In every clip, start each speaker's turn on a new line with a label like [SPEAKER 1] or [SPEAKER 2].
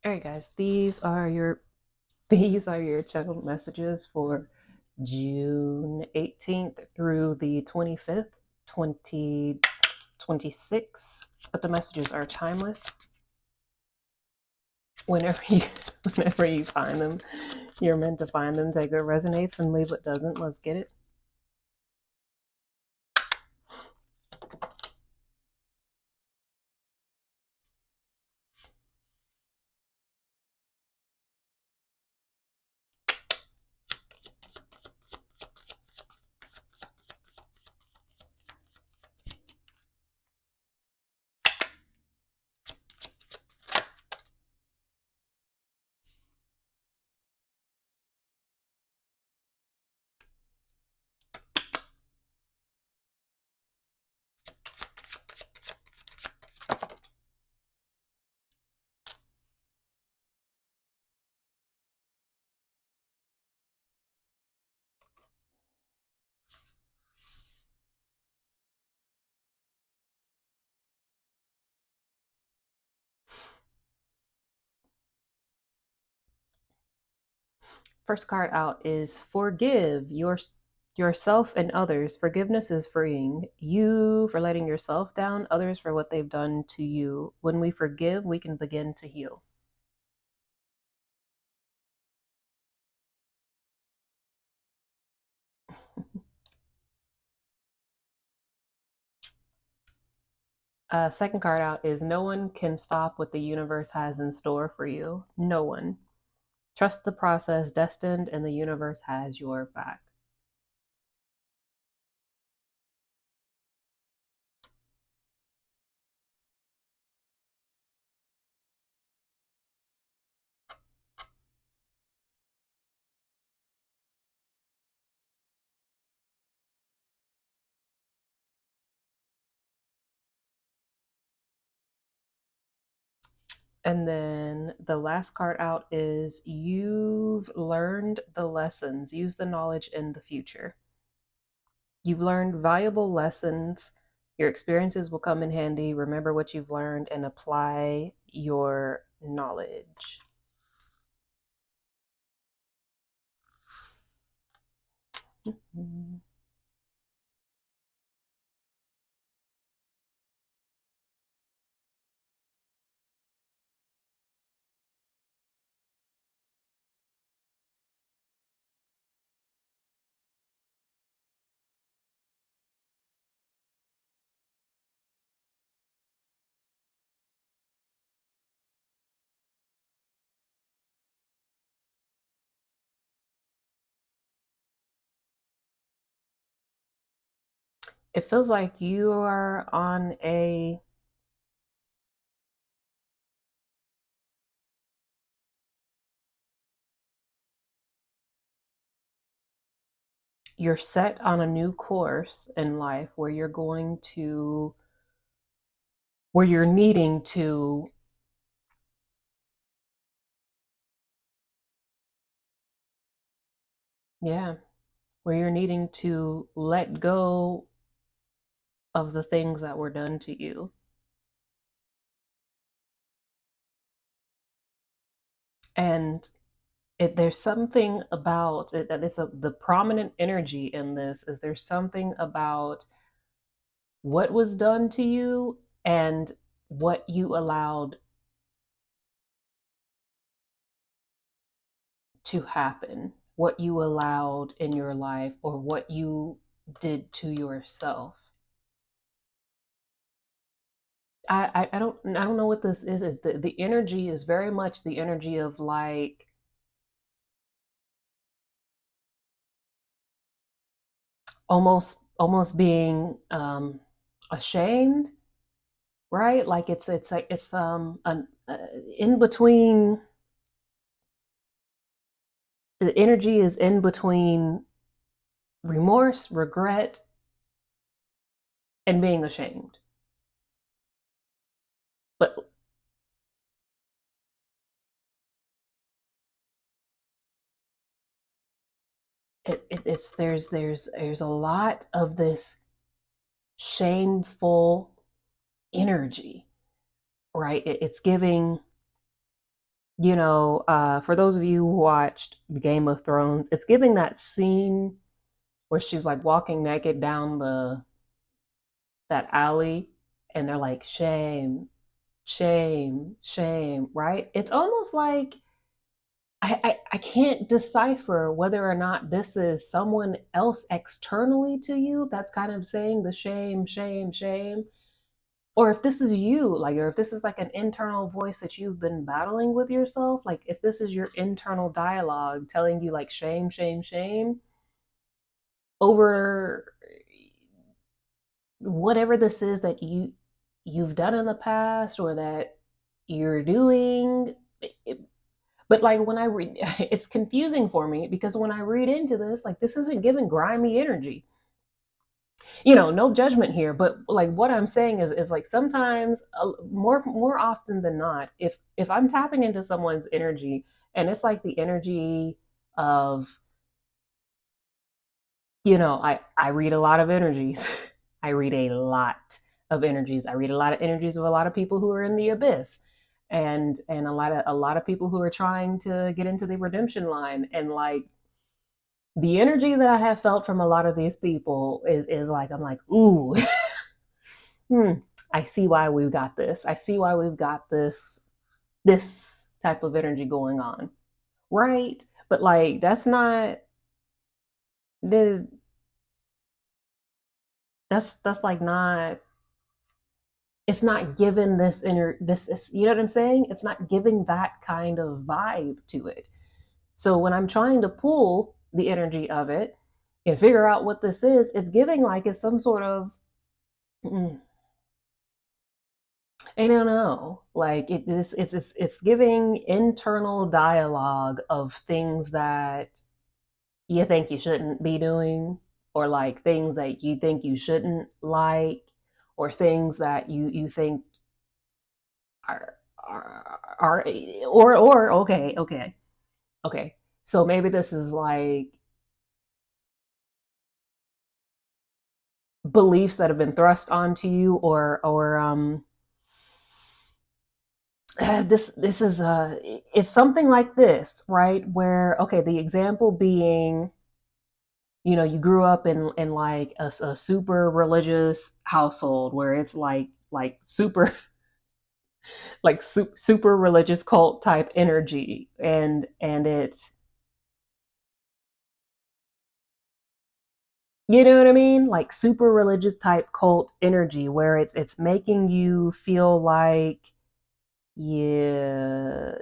[SPEAKER 1] All right, guys, these are your channel messages for June 18th through the 25th, 2026. But the messages are timeless. Whenever you whenever you find them, you're meant to find them. Take what resonates and leave what doesn't. Let's get it. First card out is forgive yourself and others. Forgiveness is freeing. You for letting yourself down, others for what they've done to you. When we forgive, we can begin to heal. Second card out is no one can stop what the universe has in store for you. No one. Trust the process destined, and the universe has your back. And then the last card out is you've learned the lessons. Use the knowledge in the future. You've learned valuable lessons. Your experiences will come in handy. Remember what you've learned and apply your knowledge. It feels like you are on a you're set on a new course in life where you're needing to yeah, where you're needing to let go of the things that were done to you. And there's something about it that the prominent energy in this is there's something about what was done to you and what you allowed to happen, what you allowed in your life, or what you did to yourself. I don't know what this is. The energy is very much the energy of like almost being ashamed, right? Like it's like it's an in between. The energy is in between remorse, regret, and being ashamed. But it's there's a lot of this shameful energy, right? It's giving For those of you who watched Game of Thrones, it's giving that scene where she's like walking naked down the that alley, and they're like, shame, shame, shame, right? It's almost like I can't decipher whether or not this is someone else externally to you that's kind of saying the shame, shame, shame, or if this is you, like, or if this is like an internal voice that you've been battling with yourself, like if this is your internal dialogue telling you like shame, shame, shame over whatever this is that you've done in the past or that you're doing. But like when I read, it's confusing for me because when I read into this, like this isn't giving grimy energy. No judgment here, but like what I'm saying is like sometimes, more often than not, if I'm tapping into someone's energy and it's like the energy of, I read a lot of energies. I read a lot of energies. I read a lot of energies of a lot of people who are in the abyss, and a lot of people who are trying to get into the redemption line, and like the energy that I have felt from a lot of these people is like, I'm like, ooh, hmm, I see why we've got this. I see why we've got this type of energy going on, right? But like the that's like not it's not giving this inner this is, you know what I'm saying? It's not giving that kind of vibe to it. So when I'm trying to pull the energy of it and figure out what this is, it's giving like it's some sort of, I don't know. Like it's giving internal dialogue of things that you think you shouldn't be doing, or like things that you think you shouldn't like, or things that you think are or okay. So maybe this is like beliefs that have been thrust onto you, or this is it's something like this, right? Where, okay, the example being, you grew up in like a super religious household where it's like super like super religious cult type energy, and it's, you know what I mean, like super religious type cult energy where it's making you feel like, yeah,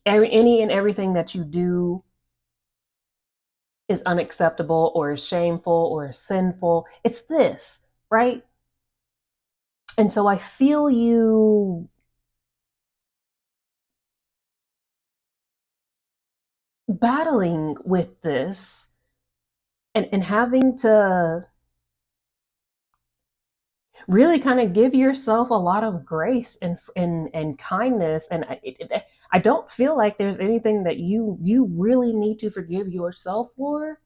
[SPEAKER 1] any and everything that you do is unacceptable or is shameful or is sinful. It's this, right? And so I feel you battling with this, and having to really kind of give yourself a lot of grace and kindness. And I don't feel like there's anything that you really need to forgive yourself for.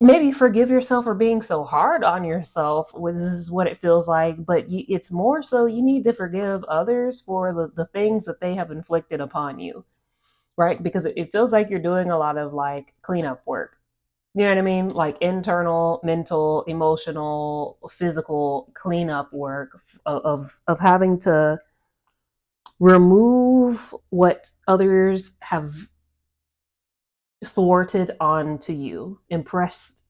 [SPEAKER 1] Maybe forgive yourself for being so hard on yourself. This is what it feels like, but it's more so you need to forgive others for the things that they have inflicted upon you, right? Because it feels like you're doing a lot of like cleanup work. You know what I mean? Like internal, mental, emotional, physical cleanup work of having to remove what others have thwarted onto you, impressed,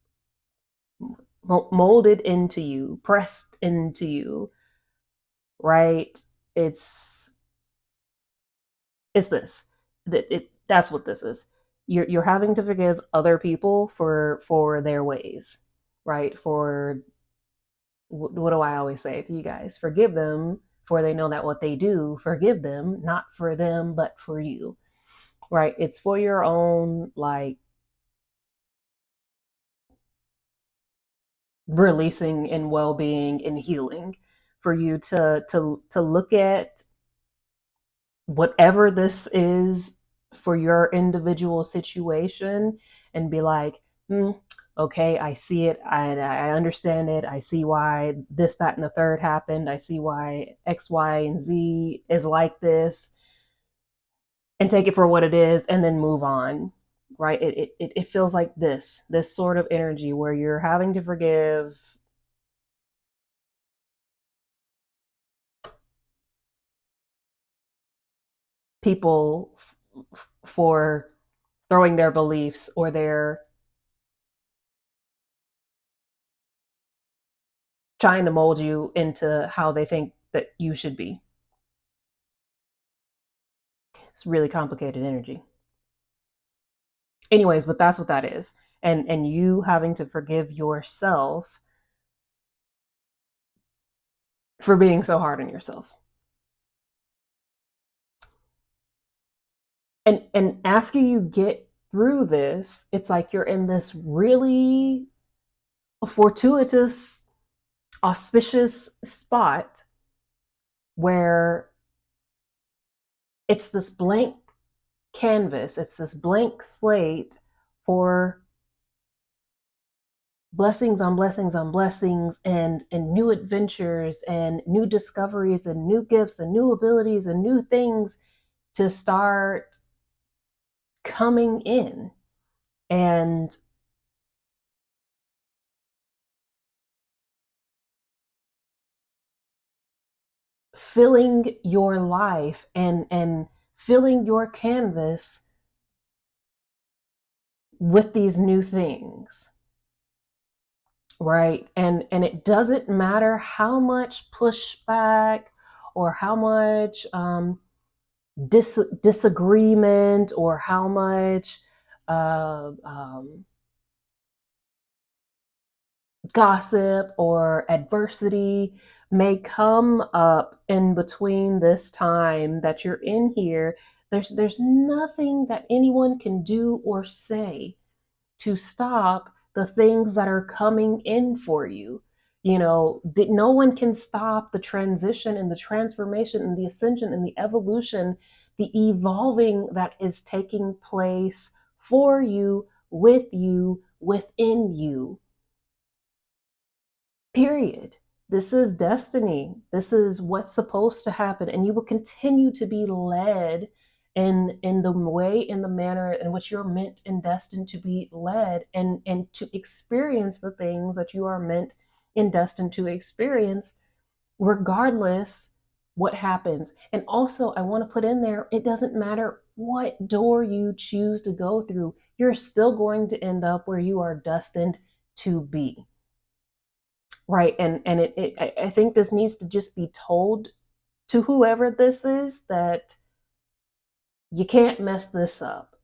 [SPEAKER 1] molded into you, pressed into you, right? It's it's this. That's what this is. You're having to forgive other people for their ways, right? For what do I always say to you guys? Forgive them, for they know that what they do. Forgive them, not for them, but for you, right? It's for your own like releasing and well-being and healing, for you to look at whatever this is for your individual situation and be like, hmm, Okay, I see it. I understand it. I see why this, that, and the third happened. I see why X, Y, and Z is like this, and take it for what it is, and then move on. Right? It feels like this sort of energy where you're having to forgive people for throwing their beliefs or their trying to mold you into how they think that you should be. It's really complicated energy. Anyways, but that's what that is. And you having to forgive yourself for being so hard on yourself. And after you get through this, it's like you're in this really fortuitous, auspicious spot where it's this blank canvas, it's this blank slate for blessings on blessings on blessings and new adventures and new discoveries and new gifts and new abilities and new things to start coming in and filling your life and filling your canvas with these new things, right? And it doesn't matter how much pushback or how much disagreement or how much uh, um, gossip or adversity may come up in between this time that you're in here. There's nothing that anyone can do or say to stop the things that are coming in for you. You know, no one can stop the transition and the transformation and the ascension and the evolution, the evolving that is taking place for you, with you, within you. Period. This is destiny. This is what's supposed to happen. And you will continue to be led in the way, in the manner in which you're meant and destined to be led and to experience the things that you are meant and destined to experience, regardless what happens. And also, I want to put in there, it doesn't matter what door you choose to go through, you're still going to end up where you are destined to be. Right. And I think this needs to just be told to whoever this is that you can't mess this up.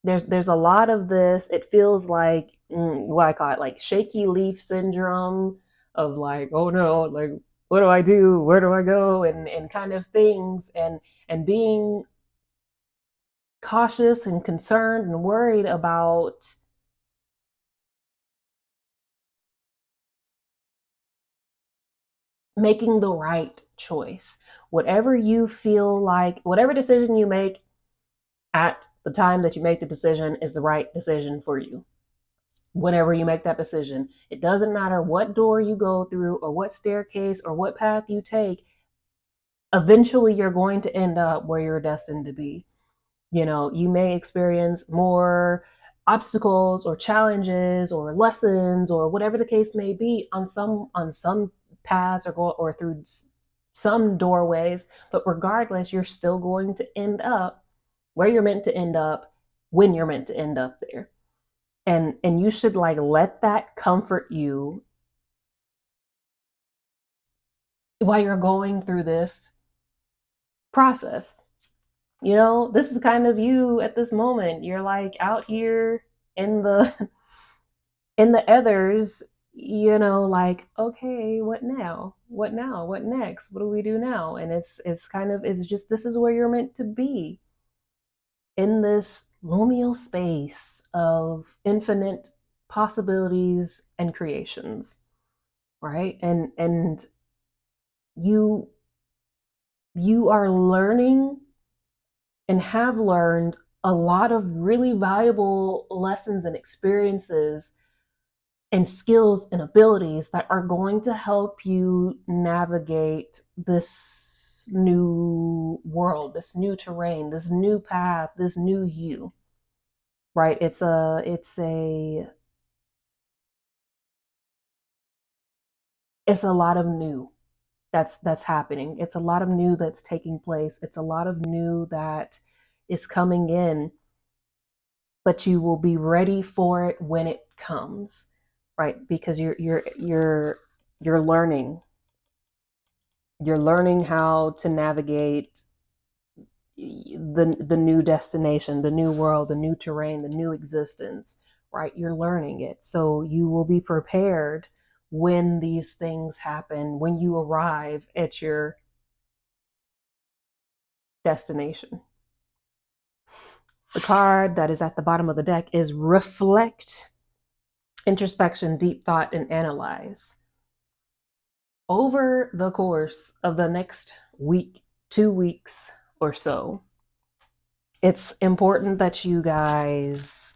[SPEAKER 1] There's a lot of this. It feels like what I call it, like shaky leaf syndrome of like, oh no, like what do I do? Where do I go? And kind of things and being cautious and concerned and worried about making the right choice. Whatever you feel like, whatever decision you make at the time that you make the decision is the right decision for you. Whenever you make that decision, it doesn't matter what door you go through or what staircase or what path you take, eventually you're going to end up where you're destined to be. You know, you may experience more obstacles or challenges or lessons or whatever the case may be on some paths or through some doorways, but regardless, you're still going to end up where you're meant to end up when you're meant to end up there. And you should like let that comfort you while you're going through this process. You know, this is kind of you at this moment. You're like out here in the in the others, you know, like, okay, what now? What now? What next? What do we do now? And it's kind of it's just this is where you're meant to be in this luminal space of infinite possibilities and creations, right? And you you are learning and have learned a lot of really valuable lessons and experiences and skills and abilities that are going to help you navigate this new world, this new terrain, this new path, this new you, right? It's a lot of new that's happening. It's a lot of new that's taking place. It's a lot of new that is coming in, but you will be ready for it when it comes, right? Because you're learning. You're learning how to navigate the new destination, the new world, the new terrain, the new existence, right? You're learning it. So you will be prepared when these things happen, when you arrive at your destination. The card that is at the bottom of the deck is reflect, introspection, deep thought, and analyze. Over the course of the next week, 2 weeks or so, it's important that you guys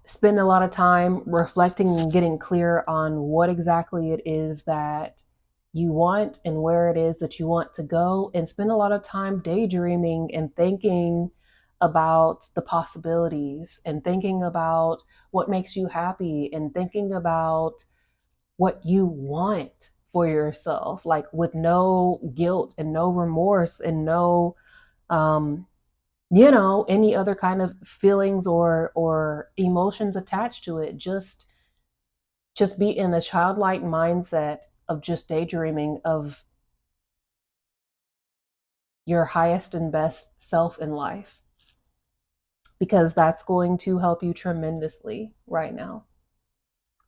[SPEAKER 1] spend a lot of time reflecting and getting clear on what exactly it is that you want and where it is that you want to go, and spend a lot of time daydreaming and thinking about the possibilities and thinking about what makes you happy and thinking about what you want for yourself, like with no guilt and no remorse and no um any other kind of feelings or emotions attached to it. Just be in a childlike mindset of just daydreaming of your highest and best self in life, because that's going to help you tremendously right now.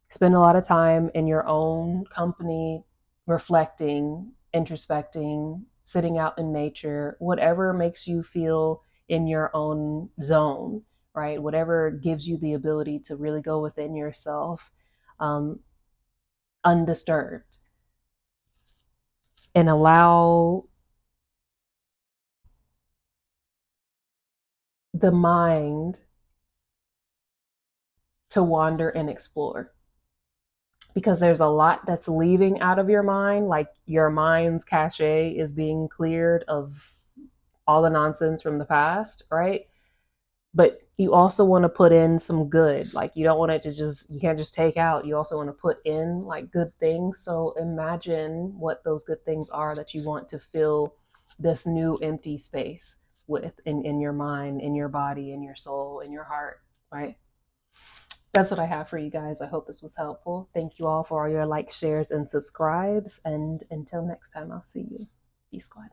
[SPEAKER 1] Spend a lot of time in your own company, reflecting, introspecting, sitting out in nature, whatever makes you feel in your own zone, right? Whatever gives you the ability to really go within yourself, um, undisturbed, and allow the mind to wander and explore, because there's a lot that's leaving out of your mind. Like your mind's cache is being cleared of all the nonsense from the past, right? But you also want to put in some good. Like you don't want it to just, you can't just take out. You also want to put in like good things. So imagine what those good things are that you want to fill this new empty space with in your mind, in your body, in your soul, in your heart, right? That's what I have for you guys. I hope this was helpful. Thank you all for all your likes, shares, and subscribes. And until next time, I'll see you. Peace, squad.